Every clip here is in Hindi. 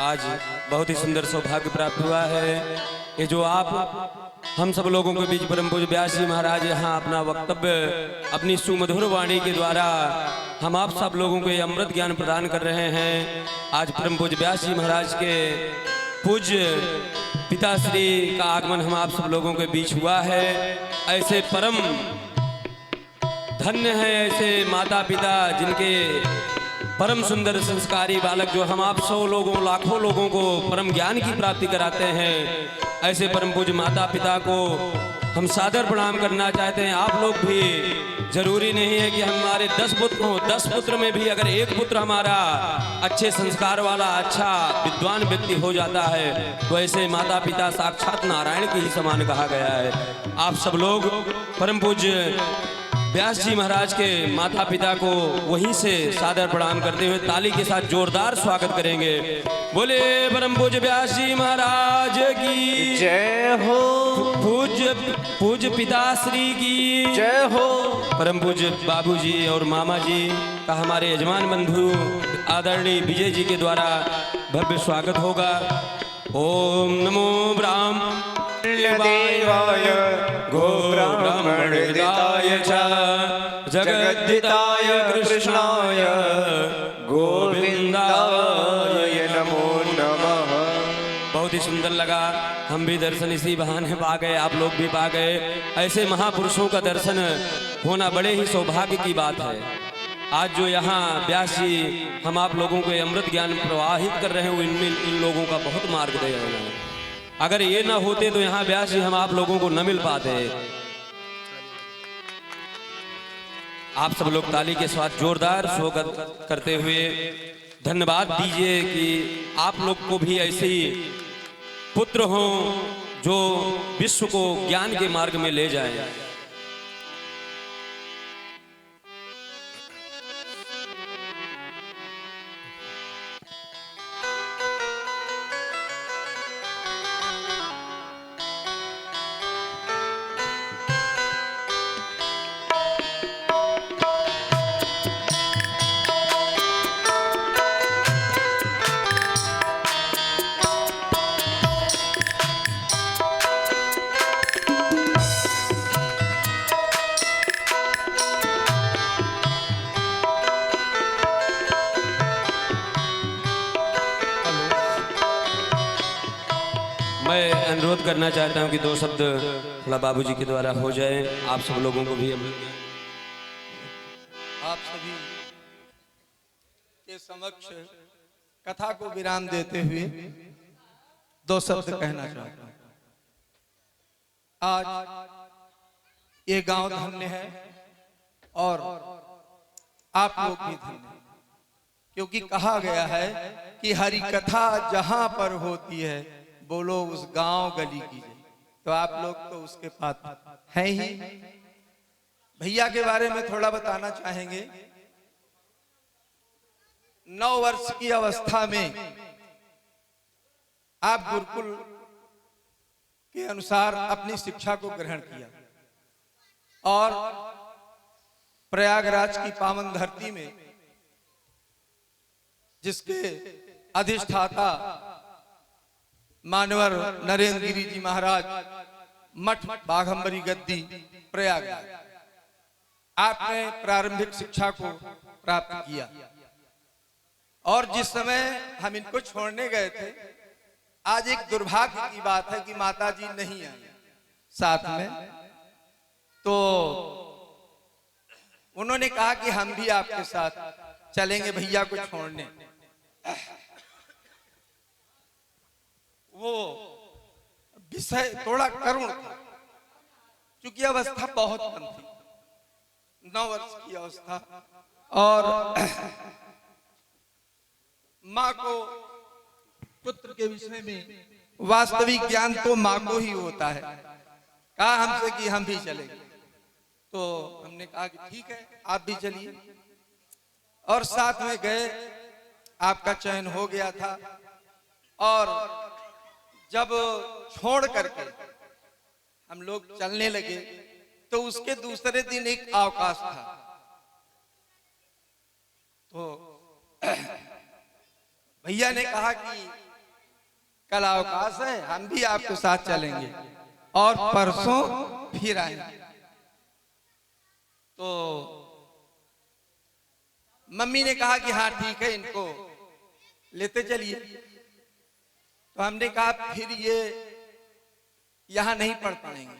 आज बहुत ही सुंदर सौभाग्य प्राप्त हुआ है। ये जो आप हम सब लोगों के बीच परम पूज्य व्यास जी महाराज यहाँ अपना वक्तव्य अपनी सुमधुर वाणी के द्वारा हम आप सब लोगों को ये अमृत ज्ञान प्रदान कर रहे हैं। आज परम पूज्य व्यास जी महाराज के पूज्य पिताश्री का आगमन हम आप सब लोगों के बीच हुआ है। ऐसे परम धन्य है ऐसे माता पिता जिनके परम सुंदर संस्कारी बालक जो हम आप 100 लोगों लाखों लोगों को परम ज्ञान की प्राप्ति कराते हैं। ऐसे परम पूज्य माता पिता को हम सादर प्रणाम करना चाहते हैं। आप लोग भी, जरूरी नहीं है कि हमारे 10 पुत्र हों, 10 पुत्र में भी अगर एक पुत्र हमारा अच्छे संस्कार वाला अच्छा विद्वान व्यक्ति हो जाता है तो ऐसे माता पिता साक्षात नारायण के ही समान कहा गया है। आप सब लोग परम पूज्य व्यास जी महाराज के माता पिता को वहीं से सादर प्रणाम करते हुए ताली के साथ जोरदार स्वागत करेंगे। बोले परम पूज्य व्यास जी महाराज की जय हो। पूज्य पिताश्री की जय हो। परम पूज्य बाबूजी और मामा जी का हमारे यजमान बंधु आदरणीय विजय जी के द्वारा भव्य स्वागत होगा। ओम नमो देवाय गो ब्राह्मणहिताय च जगद्धिताय कृष्णाय गोविंदाय नमो नमः। बहुत ही सुंदर लगा। हम भी दर्शन इसी बहाने पा गए, आप लोग भी पा गए। ऐसे महापुरुषों का दर्शन होना बड़े ही सौभाग्य की बात है। आज जो यहाँ व्यास जी हम आप लोगों को अमृत ज्ञान प्रवाहित कर रहे हैं इनमें इन लोगों का बहुत मार्ग दे रहे हैं। अगर ये ना होते तो यहाँ व्यास जी हम आप लोगों को न मिल पाते। आप सब लोग ताली के साथ जोरदार स्वागत करते हुए धन्यवाद दीजिए कि आप लोग को भी ऐसे ही पुत्र हों जो विश्व को ज्ञान के मार्ग में ले जाएं। मैं अनुरोध करना चाहता हूं कि 2 शब्द थोड़ा बाबूजी के द्वारा हो जाए। आप सब लोगों को भी आप सभी के समक्ष कथा को विराम देते हुए 2 शब्द कहना चाहता हूं। आज ये गांव धन्य है और आप लोग भी धन्य हैं, क्योंकि कहा गया है कि हरि कथा जहां पर होती है बोलो उस गांव गली की जय। तो आप लोग तो उसके पात्र हैं ही। भैया के बारे में थोड़ा बताना चाहेंगे। 9 वर्ष की अवस्था में आप गुरुकुल के अनुसार अपनी शिक्षा को ग्रहण किया और प्रयागराज की पावन धरती में जिसके अधिष्ठाता मानवर नरेंद्र गिरी जी महाराज मठ बाघंबरी गद्दी प्रयागराज आपने प्रारंभिक शिक्षा को प्राप्त किया। और जिस समय हम इनको छोड़ने गए थे, आज एक दुर्भाग्य की बात है कि माता जी नहीं आई साथ में। तो उन्होंने कहा कि हम भी आपके साथ चलेंगे भैया को छोड़ने। वो विषय थोड़ा करुण था, क्योंकि अवस्था बहुत कम थी, 9 वर्ष की अवस्था। और माँ को पुत्र के विषय में वास्तविक ज्ञान तो माँ को ही होता है। कहा हमसे कि हम भी चलेंगे, तो हमने कहा कि ठीक है आप भी चलिए। और साथ में गए, आपका चयन हो गया था। और जब छोड़ करके हम लोग चलने लगे तो उसके दूसरे दिन एक अवकाश था। तो भैया ने कहा कि कल अवकाश है, हम भी आपके साथ चलेंगे और परसों फिर आएंगे। तो मम्मी ने कहा कि हाँ ठीक है, इनको लेते चलिए। तो हमने कहा फिर ये यहां नहीं पढ़ पाएंगे,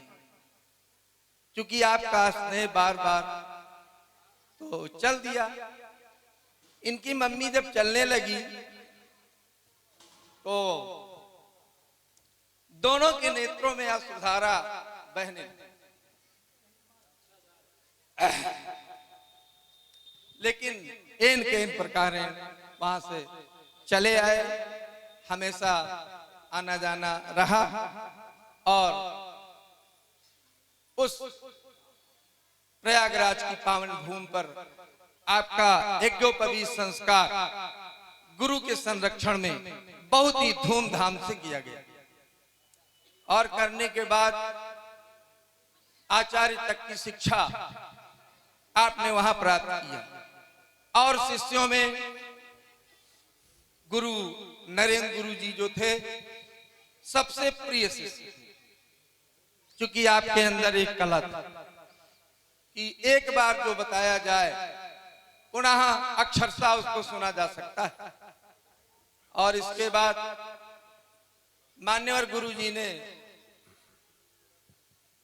क्योंकि आपका स्नेह बार बार। तो चल दिया। इनकी मम्मी जब चलने लगी तो दोनों के नेत्रों में अश्रुधारा बहने लगी। लेकिन इन के इन प्रकार वहां से चले आए। हमेशा आना जाना रहा और उस प्रयागराज की पावन भूमि पर आपका यज्ञोपवीत संस्कार गुरु के संरक्षण में बहुत ही धूमधाम से किया गया और करने के बाद आचार्य तक की शिक्षा आपने वहां प्राप्त किया। और शिष्यों में गुरु नरेंद्र गुरु जी जो थे सबसे प्रिय शिष्य, क्योंकि आपके अंदर एक कला थी कि एक बार जो बताया जाए पुनः अक्षरशः उसको सुना जा सकता है। और इसके बाद मान्यवर गुरु जी ने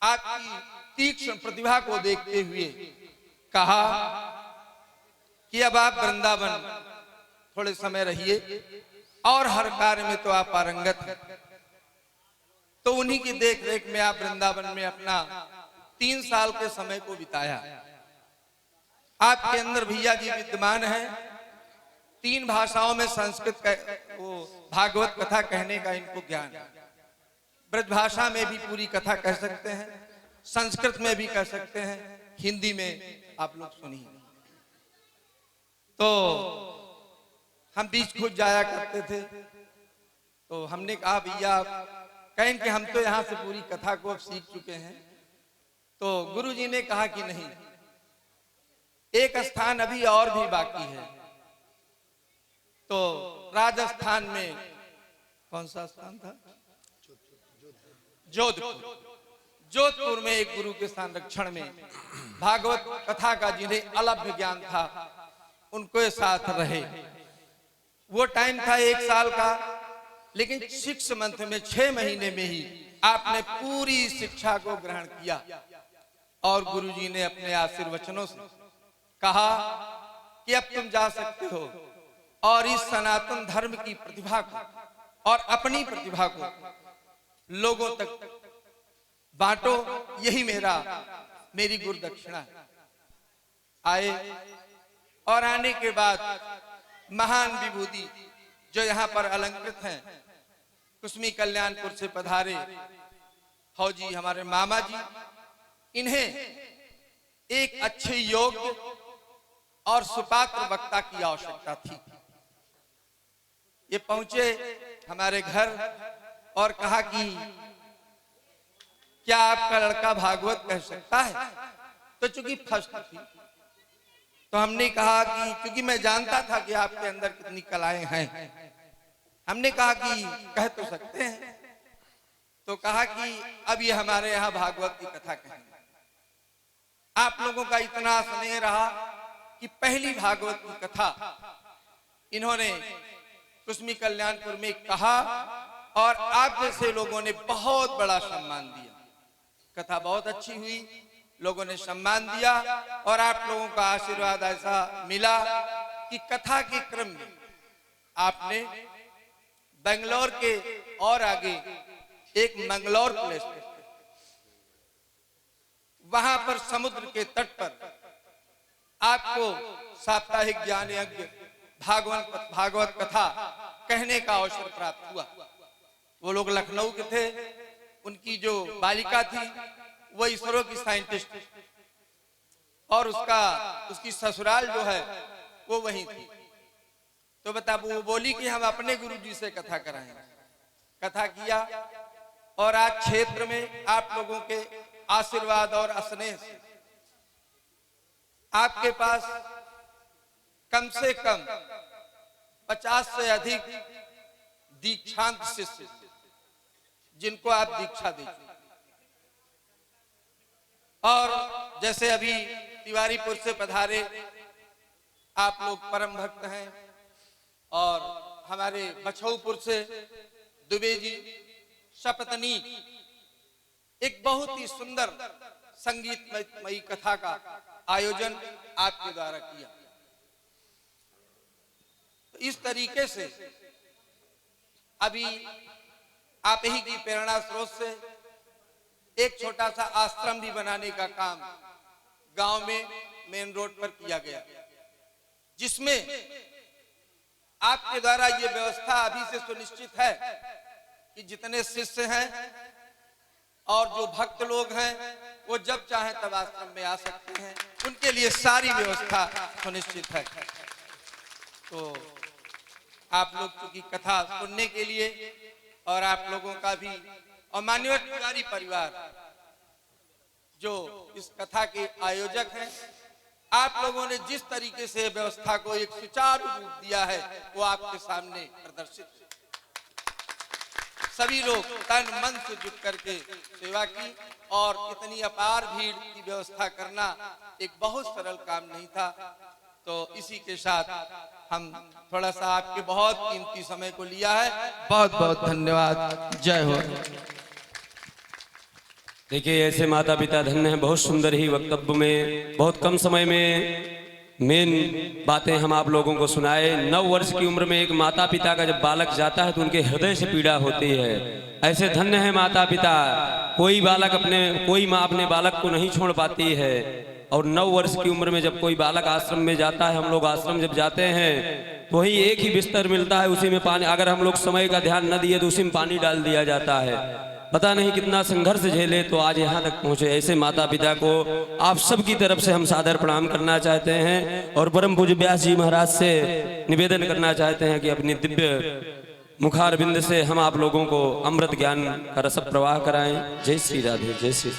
आपकी तीक्ष्ण प्रतिभा को देखते हुए कहा कि अब आप वृंदावन थोड़े समय रहिए और हर कार्य में तो आप पारंगत हैं। तो उन्हीं की देखरेख में आप वृंदावन में अपना 3 साल के समय को बिताया। आपके अंदर भैया जी विद्यमान है। 3 भाषाओं में संस्कृत वो भागवत कथा कहने का इनको ज्ञान है। ब्रज भाषा में भी पूरी कथा कह सकते हैं, संस्कृत में भी कह सकते हैं, हिंदी में आप लोग सुनिए। तो हम बीच खुद जाया करते थे। तो हमने कहा भैया कहें कि हम तो यहाँ से पूरी कथा को अब सीख चुके हैं। तो गुरु जी ने कहा कि नहीं, एक स्थान अभी और भी बाकी है। तो राजस्थान में कौन सा स्थान था? जोधपुर। जोधपुर में एक गुरु के संरक्षण में भागवत कथा का जिन्हें अलभ्य ज्ञान था उनको साथ रहे। वो टाइम था 1 साल का, लेकिन 6 मंथ में 6 महीने में ही आपने पूरी शिक्षा को ग्रहण किया। और गुरुजी ने अपने आशीर्वचनों से कहा कि अब तुम जा सकते हो और इस सनातन धर्म की प्रतिभा को और अपनी प्रतिभा को लोगों तक बांटो, यही मेरी गुरु दक्षिणा है। आए और आने के बाद महान विभूति जो यहाँ पर अलंकृत हैं, कुसमी कल्याणपुर से पधारे फौजी हमारे मामा जी, इन्हें एक अच्छे योग्य और सुपात्र वक्ता की आवश्यकता थी। ये पहुंचे हमारे घर और कहा कि क्या आपका लड़का भागवत कह सकता है? तो चूंकि फर्स्ट थी तो हमने कहा कि क्योंकि मैं जानता था कि आपके अंदर कितनी कलाएं हैं, हमने कहा कि कह तो सकते हैं। तो कहा कि अब ये हमारे यहाँ भागवत की कथा कहेंगे। आप लोगों का इतना स्नेह रहा कि पहली भागवत की कथा इन्होंने कुसमी कल्याणपुर में कहा और आप जैसे लोगों ने बहुत बड़ा सम्मान दिया। कथा बहुत अच्छी हुई, लोगों ने सम्मान दिया और आप लोगों का आशीर्वाद ऐसा मिला कि कथा के क्रम में आपने बेंगलोर के और आगे एक मंगलौर प्लेस पे, वहां पर समुद्र के तट पर आपको साप्ताहिक ज्ञान यज्ञ भागवत कथा कहने का अवसर प्राप्त हुआ। वो लोग लखनऊ के थे, उनकी जो बालिका थी वो इसरो की साइंटिस्ट और उसकी ससुराल जो है वो वहीं थी। तो बता वो बोली कि हम अपने गुरुजी से कथा कराएंगे। कथा किया और आज क्षेत्र में आप लोगों के आशीर्वाद और स्नेह से आपके पास कम से कम 50 से अधिक दीक्षांत शिष्य जिनको आप दीक्षा दीजिए। और जैसे अभी तिवारीपुर से पधारे आप लोग परम भक्त हैं, और हमारे बछौपुर से दुबे जी शपथनी एक बहुत ही सुंदर संगीतमयी कथा का आयोजन आपके द्वारा किया। तो इस तरीके से अभी आप ही की प्रेरणा स्रोत से एक छोटा सा आश्रम भी बनाने का काम गांव में मेन रोड पर किया गया, जिसमें आपके द्वारा ये व्यवस्था अभी से सुनिश्चित है कि जितने शिष्य हैं और जो भक्त लोग हैं वो जब चाहे तब आश्रम में आ सकते हैं, उनके लिए सारी व्यवस्था सुनिश्चित है। तो आप लोग की कथा सुनने के लिए और आप लोगों का भी और मान्यवर तिवारी परिवार जो इस कथा के आयोजक हैं, आप लोगों ने जिस तरीके से व्यवस्था को एक सुचारू रूप दिया है वो आपके सामने प्रदर्शित है। सभी लोग तन मन से जुट करके सेवा की, और इतनी अपार भीड़ की व्यवस्था करना एक बहुत सरल काम नहीं था। तो इसी के साथ हम थोड़ा सा आपके बहुत कीमती समय को लिया है। बहुत बहुत धन्यवाद। जय हो। देखिए, ऐसे माता पिता धन्य हैं, बहुत सुंदर ही वक्तव्य में बहुत कम समय में मेन बातें हम आप लोगों को सुनाए। 9 वर्ष की उम्र में एक माता पिता का जब बालक जाता है तो उनके हृदय से पीड़ा होती है। ऐसे धन्य है माता पिता, कोई माँ अपने बालक को नहीं छोड़ पाती है। और 9 वर्ष की उम्र में जब कोई बालक आश्रम में जाता है, हम लोग आश्रम जब जाते हैं तो वही एक ही बिस्तर मिलता है, उसी में पानी, अगर हम लोग समय का ध्यान न दिए तो उसी में पानी डाल दिया जाता है। पता नहीं कितना संघर्ष झेले तो आज यहाँ तक पहुँचे। ऐसे माता पिता को आप सबकी तरफ से हम सादर प्रणाम करना चाहते हैं, और परम पूज्य व्यास जी महाराज से निवेदन करना चाहते हैं कि अपनी दिव्य मुखारबिंद से हम आप लोगों को अमृत ज्ञान का रस प्रवाह कराएं। जय श्री राधे, जय श्री।